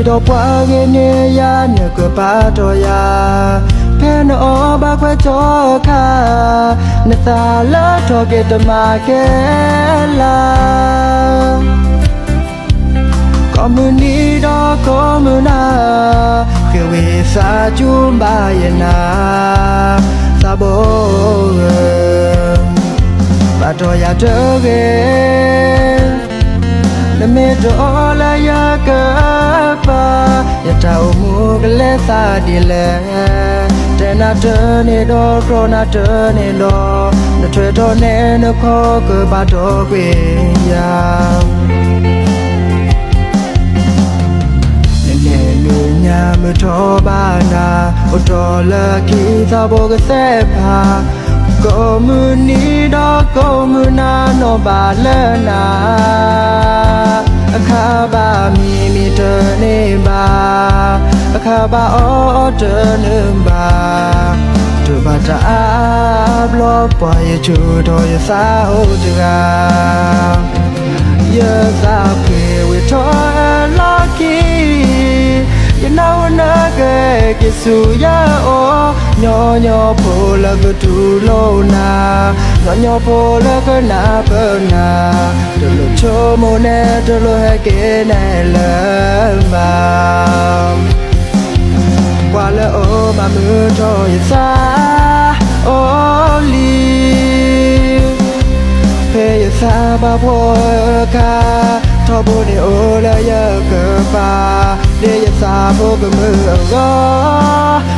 တော့ပွားငယ်နေရမြကပါတော့ရဖဲနောဘာခွဲချောခါနသာလာထောကေတမကေလာကွန်မြူနီတော့ကွန်မြူနာကေဝေစာကျူမဘာယနာသဘောဘာတော့ရတော့ကေနမေတော်လာရကပါယတောင်မူကလေးသာဒီလေတနာတနေတော့ခရနာတနေတော့နထွေတော်နေနခေါ်ကပါတော့ခွေရာနေလူညာမတော်ပါနာဟိုတော်လာခီသာဘောကဆက်ပါကိုမူနီတော့ကိုမူနာနောပါလနာအခါပါမီမီတနေပါအခါပါအော်တနေပါသူပါတာဘလောပွားရချူတော်ရစာဟုတ်တကားရသာဖေဝေတော်လာကီယနာဝနာကေကိစုယာအိုညောညောဖိုလကတူလုံးနာညောညောဖိုလကနာပနာဒလိုချိုမိုနဲ့ဒလိုဟဲကေနဲ့လမ်းပါဝါလေအိုမမူတော်ရစာအိုလီဖေရစာဘာဘောကာထောဘိုနေအိုလာရကပါလေရစာဘောကမရော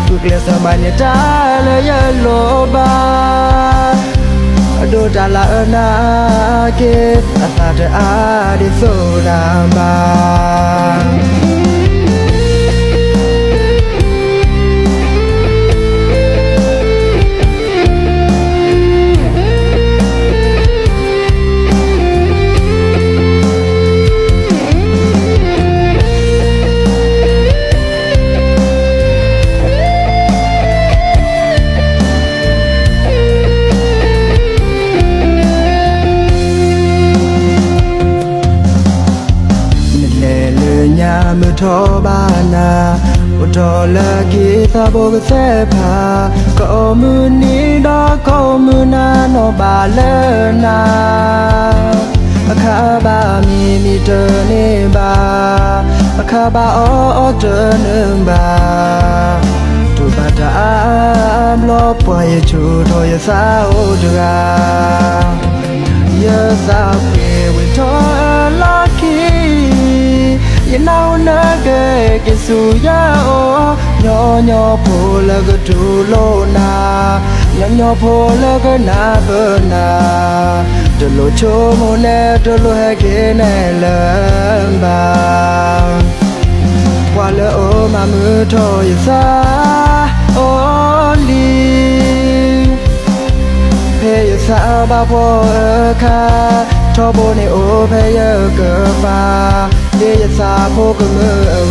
သူကလစမနေတာလေရလောပါအဒိုတလာအနာကေအသာတအားဒီဆိုနာပါမတော်ပါနာဝတော်လာကေသာဘောကဆက်ပါကောမူနီတော့ကောမူနာနောပါလနာအခါပါမီမီတနေပါအခါပါအော်တနေပါသူပါတာဘလောပွားရချူတော်ရစာဟုတ်တကားရစာဖေဝတော်လာကေယနာဝနာကေကိစုယာအိုညောညောဖိုလကဒူလိုနာညောညောဖိုလကနာဘနာဒလိုချိုမိုနဲ့ဒလိုဟဲကေနဲ့လမ်းပါဝါလေအိုမမူတော်ရစာအိုလီဖေရစာဘာဘောခါထောဘိုနေအိုဖေရကပါလေရစာဖို့ကမ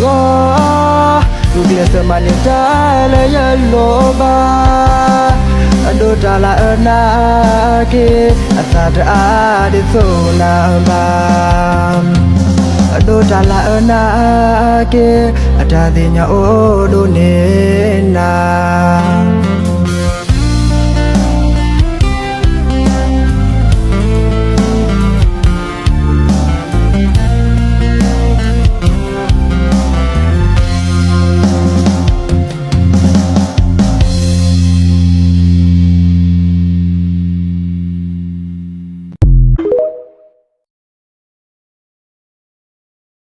ရောသူကလစမနေတာလေရလောပါအဒိုတလာအနာကေအသာတအားဒီဆိုနာပါအဒိုတလာအနာကေအတာတိညာအိုဒိုနေနာ